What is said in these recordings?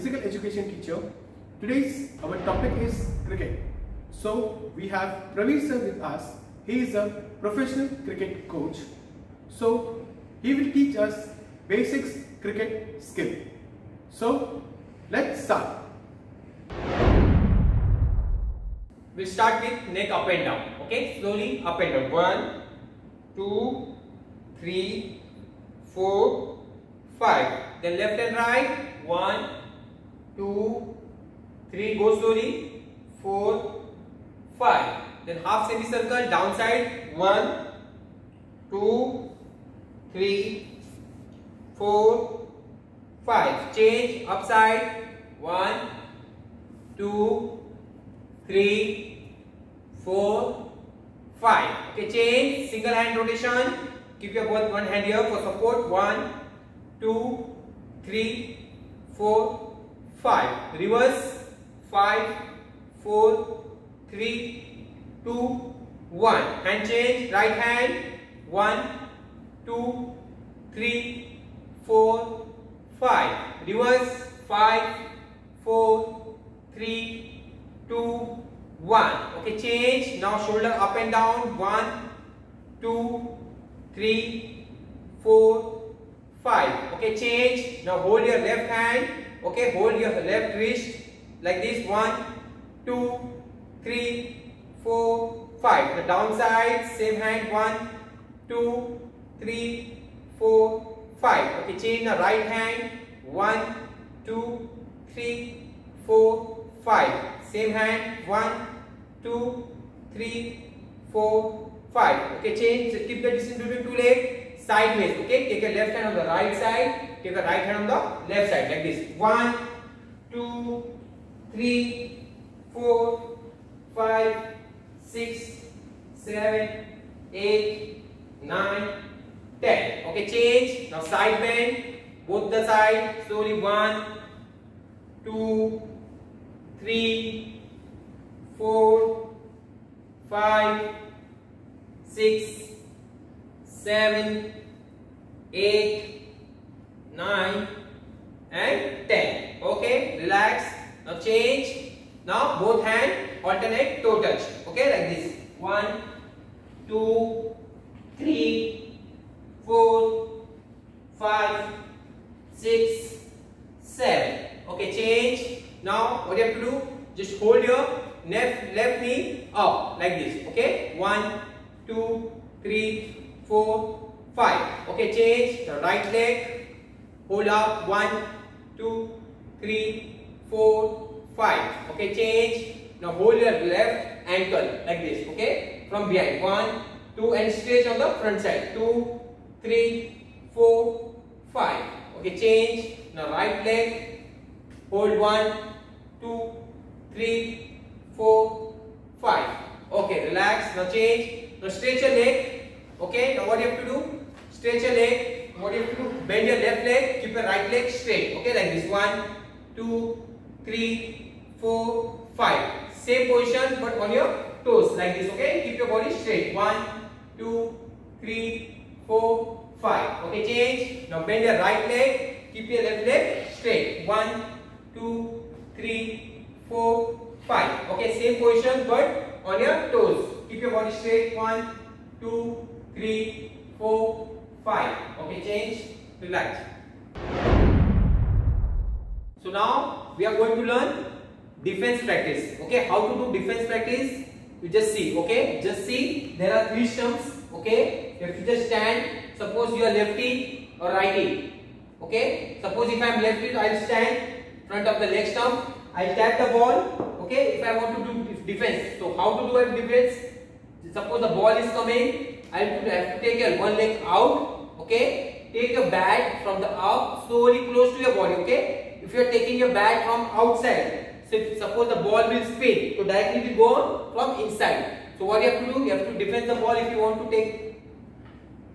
physical education teacher. Today's our topic is cricket. So we have Praveen sir with us. He is a professional cricket coach. So he will teach us basics cricket skill. So let's start. We'll start with neck up and down. Okay, slowly up and down. 1, 2, 3, 4, 5. Then left and right. 1, 2, 3. Go slowly. 4, 5. Then half semicircle downside. 1, 2, 3, 4, 5. Change upside. 1, 2, 3, 4, 5. Okay, change. Single hand rotation. Keep your both one hand here for support. 1, 2, 3, 4, 5. Reverse. 5, 4, 3, 2, 1. Hand change. Right hand. 1, 2, 3, 4, 5. Reverse. 5, 4, 3, 2, 1. Okay, change. Now shoulder up and down. 1, 2, 3, 4, 5. Okay, change. Now hold your left hand. Okay, hold your left wrist like this. 1, 2, 3, 4, 5. The downside, same hand. 1, 2, 3, 4, 5. Okay, change the right hand. 1, 2, 3, 4, 5. Same hand. 1, 2, 3, 4, 5. Okay, change. Keep the distance between two legs. Sideways. Okay, take a left hand on the right side. Take a right hand on the left side like this. 1, 2, 3, 4, 5, 6, 7, 8, 9, 10. Okay, change. Now side bend. Both the side. Slowly. 1, 2, 3, 4, 5, 6, 7, 8, 9 and 10. Okay, relax. Now change. Now both hand alternate toe touch. Okay, like this. 1, 2, 3, 4, 5, 6, 7. Okay, change. Now what you have to do? Just hold your left knee up like this. Okay, 1, 2, 3, 4, 5. Okay, change. The right leg. Hold up. 1, 2, 3, 4, 5. Okay, change. Now hold your left ankle like this. Okay, from behind. 1, 2 and stretch on the front side. 2, 3, 4, 5. Okay, change. Now right leg. Hold 1, 2, 3, 4, 5. Okay, relax. Now change. Now stretch your leg. Okay, now what you have to do? Stretch your leg. What you have to do? Bend your left leg. Keep your right leg straight. Okay, like this. 1, 2, 3, 4, 5. Same position but on your toes like this. Okay, keep your body straight. 1, 2, 3, 4, 5. Okay, change. Now bend your right leg. Keep your left leg straight. 1, 2, 3, 4, 5. Okay, same position but on your toes. Keep your body straight. 1, 2, 3, 4, 5. Okay, change. Relax. So now we are going to learn defense practice. Okay, how to do defense practice? You just see. Okay, just see. There are 3 stumps. Okay, you have to just stand. Suppose you are lefty or righty. Okay, suppose if I am lefty, I will stand in front of the leg stump. I will tap the ball. Okay, if I want to do defense. So how to do a defense? Suppose the ball is coming. I have to take your one leg out. Okay, take your bat from the up slowly close to your body. Okay, if you are taking your bat from outside, so suppose the ball will spin, so directly will go from inside. So what you have to do? You have to defend the ball. If you want to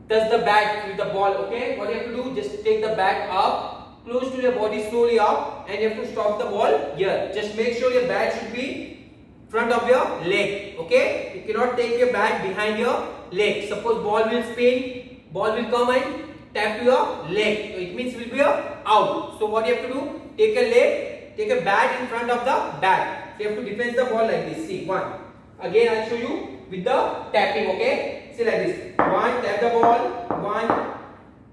touch the bat with the ball. Okay, what you have to do? Just take the bat up close to your body, slowly up, and you have to stop the ball here. Just make sure your bat should be front of your leg. Okay, you cannot take your bat behind your leg. Suppose ball will spin, ball will come and tap to your leg. So it means it will be a out. So what you have to do? Take a leg take a bat in front of the bat. So you have to defend the ball like this. See, 1. Again, I'll show you with the tapping. Okay, see like this. 1, tap the ball. 1,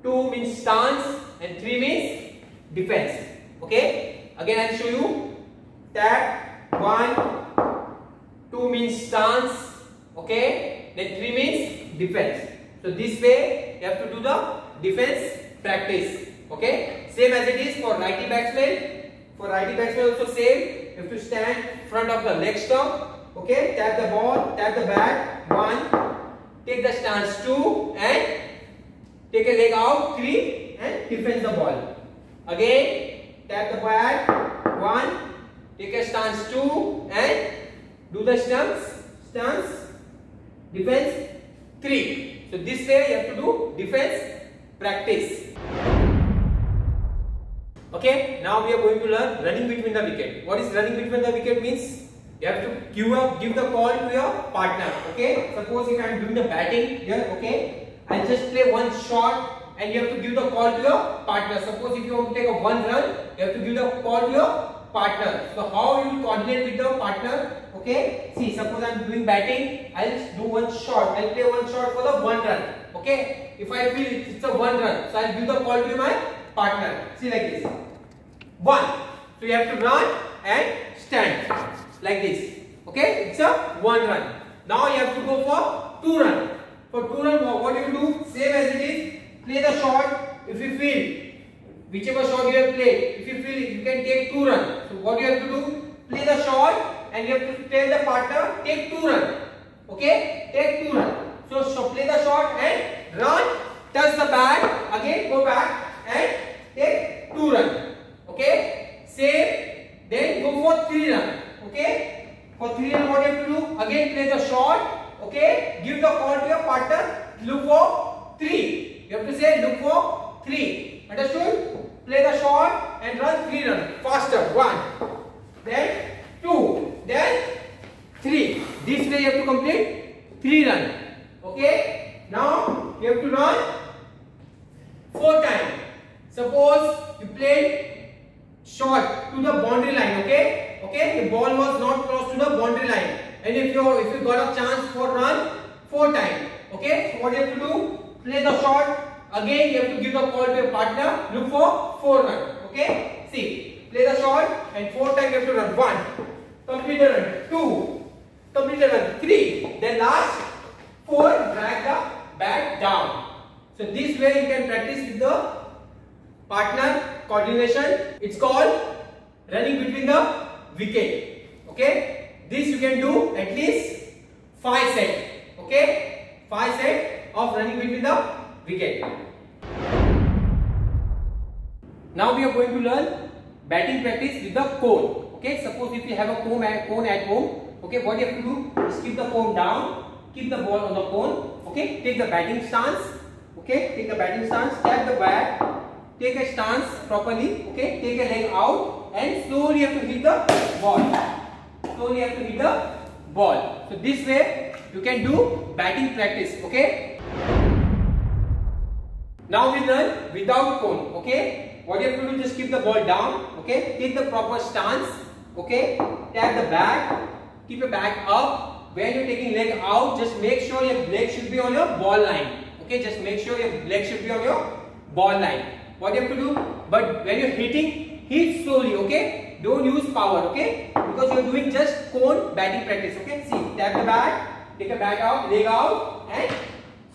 2 means stance, and 3 means defense. Okay, again I'll show you. Tap. 1, 2 means stance. Okay, then 3 means defense. So this way you have to do the defense practice. Okay, same as it is for righty batsman. For righty batsman also same. You have to stand in front of the leg stump. Okay, tap the ball, tap the bat. 1, take the stance. 2, and take a leg out. 3, and defend the ball. Again, tap the bat. 1, take a stance. 2, and do the stance, defense. 3. So this way you have to do defense practice. Okay, now we are going to learn running between the wicket. What is running between the wicket means? You have to give the call to your partner. Okay, suppose if I am doing the batting here, okay, I'll just play one shot and you have to give the call to your partner. Suppose if you want to take a 1 run, you have to give the call to your partner. So how you will coordinate with your partner? Okay, see, suppose I am doing batting, I'll just do one shot. I'll play one shot for the 1 run. Okay, if I feel it's a 1 run, so I'll give the call to my partner. See like this. 1. So you have to run and stand like this. Okay, it's a 1 run. Now you have to go for 2 run. For 2 run, what you do? Same as it is. Play the shot. If you feel, whichever shot you have played, if you feel you can take 2 run. So what you have to do? Play the shot and you have to tell the partner take 2 run. Okay, take 2 run. So play the shot and run. Touch the bat. Again go back and take 2 run. Okay, same. Then go for 3 run. Okay, for 3 run what you have to do? Again play the shot. Okay, give the call to your partner. Look for 3. You have to say look for 3. Understood? Play the shot and run 3 run. Faster. 1, then 2, then 3. This way you have to complete 3 run. Okay. Now you have to run 4 times. Suppose you played shot to the boundary line. Okay. Okay. The ball was not crossed to the boundary line. And if you got a chance for run 4 times. Okay. So what you have to do? Play the shot. Again you have to give the call to your partner. Look for 4 run. Okay. See. Play the shot and 4 times you have to run. 1. Complete the run. 2. Complete the run. 3. Then last 4. Drag the bat down. So this way you can practice with the partner coordination. It's called running between the wicket. Okay. This you can do at least 5 sets. Okay. 5 sets of running between the wicket. Now we are going to learn batting practice with the cone. Okay, suppose if you have a cone at home, okay, what you have to do is keep the cone down, keep the ball on the cone, okay, take the batting stance, okay, take the batting stance, tap the bat, take a stance properly, okay, take a leg out and slowly you have to hit the ball. Slowly you have to hit the ball. So this way you can do batting practice, okay. Now we learn without cone, okay. What you have to do, just keep the ball down, okay, take the proper stance, okay, tap the bat, keep your back up. When you're taking leg out, just make sure your leg should be on your ball line, okay, just make sure your leg should be on your ball line. What you have to do, but when you're hitting, hit slowly, okay, don't use power, okay, because you're doing just cone batting practice, okay. See, tap the bat, take a bat out, leg out and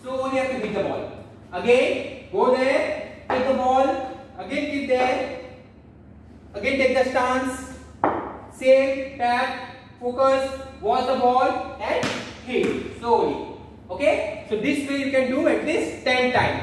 slowly you have to hit the ball. Again, go there, take the ball. Again keep there, again take the stance, same, tap, focus, watch the ball and hit slowly. Okay, so this way you can do at least 10 times.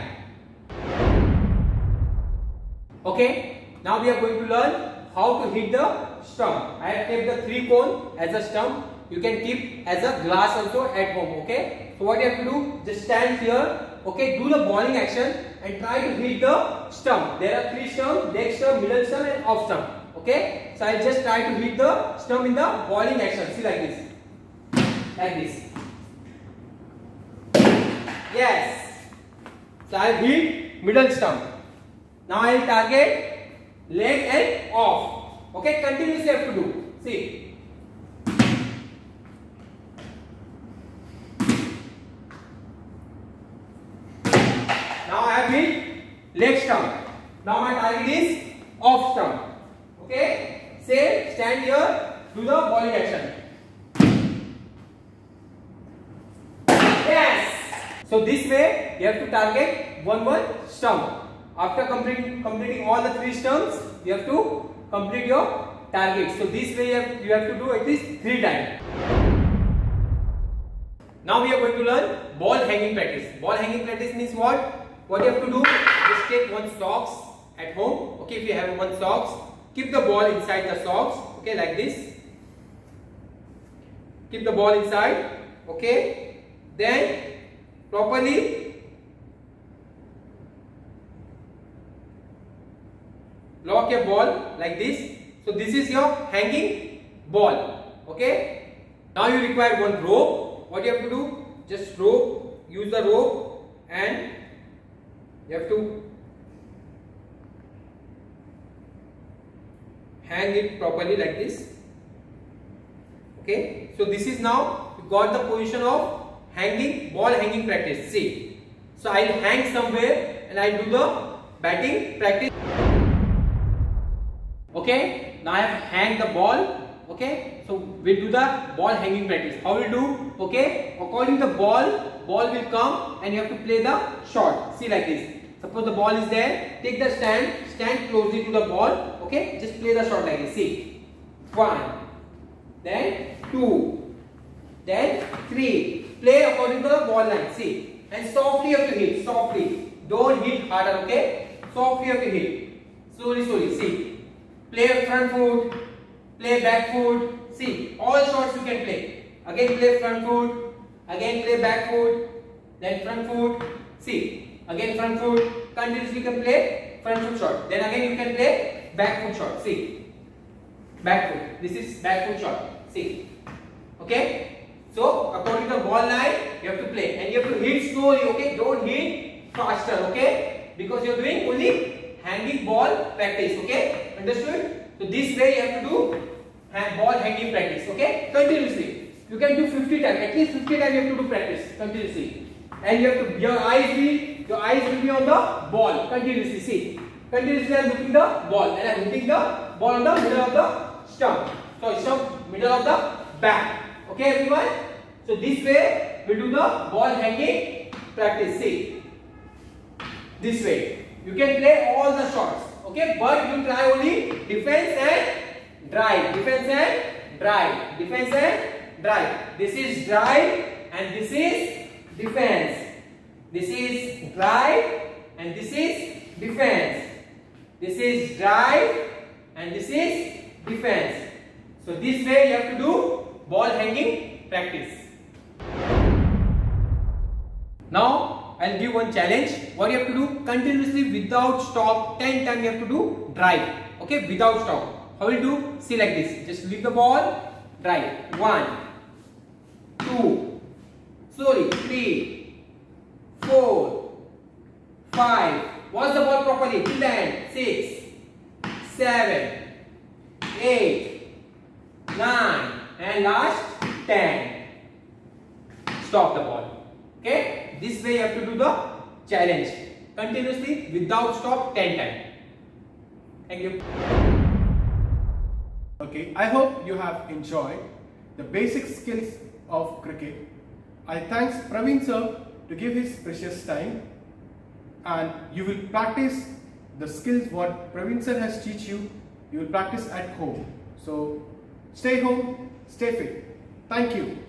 Okay, now we are going to learn how to hit the stump. I have kept the 3 cone as a stump. You can keep as a glass also at home. Okay, so what you have to do, just stand here. Okay, do the bowling action and try to hit the stump. There are 3 stumps, leg stump, middle stump and off stump. Okay, so I'll just try to hit the stump in the bowling action. See like this. Like this. Yes. So I'll hit middle stump. Now I'll target leg and off. Okay, continuously you have to do. See. Now I have hit leg stump. Now my target is off stump. Okay, same, stand here, do the bowling action. Yes. So this way you have to target one stump. After completing all the 3 stumps, you have to complete your target. So this way you have to do at least 3 times. Now we are going to learn ball hanging practice. Ball hanging practice means what? What you have to do? Just take one socks at home. Okay, if you have one socks, keep the ball inside the socks. Okay, like this. Keep the ball inside. Okay, then properly lock your ball like this. So this is your hanging ball. Okay, now you require one rope. What you have to do? Just rope, use the rope, and you have to hang it properly like this. Okay, so this is now you got the position of ball hanging practice. See, so I'll hang somewhere and I'll do the batting practice. Okay, now I have hanged the ball. Okay, so we'll do the ball hanging practice. How we'll do? Okay, according to the ball will come and you have to play the shot. See, like this. Suppose the ball is there, take the stand closely to the ball. Okay, just play the shot like this. See, 1, then 2, then 3. Play according to the ball line. See, and softly you have to hit. Softly, don't hit harder. Okay, softly you have to hit. Slowly. See, play front foot, play back foot. See, all shots you can play. Again play front foot, again play back foot, then front foot. See, again front foot. Continuously you can play front foot shot. Then again you can play back foot shot. See, back foot. This is back foot shot. See, okay. So according to the ball line, you have to play and you have to hit slowly. Okay, don't hit faster. Okay, because you are doing only hanging ball practice. Okay, understood? So this way you have to do ball hanging practice. Okay, continuously. You can do 50 times. At least 50 times you have to do practice continuously. And you have to your eyes will be on the ball continuously. See, continuously I am looking the ball and I am hitting the ball on the middle of the stump. So stump middle of the bat. Okay, everyone. So this way we do the ball hanging practice. See, this way you can play all the shots. Okay, but you try only defense and drive. Defense and drive. Defense and drive. This is drive and this is defense. This is drive and this is defense. This is drive and this is defense. So this way you have to do ball hanging practice. Now I'll give one challenge. What you have to do? Continuously without stop 10 times you have to do drive. Okay, without stop. How will you do? See, like this. Just leave the ball, drive. 1, 2, slowly. 3, 4, 5. Watch the ball properly. Till the end. 6, 7, 8, 9, and last 10. Stop the ball. Okay, this way you have to do the challenge continuously without stop 10 times. Thank you. Okay, I hope you have enjoyed the basic skills of cricket. I thanks Praveen sir to give his precious time, and you will practice the skills what Praveen sir has teach you. You will practice at home. So stay home, stay fit. Thank you.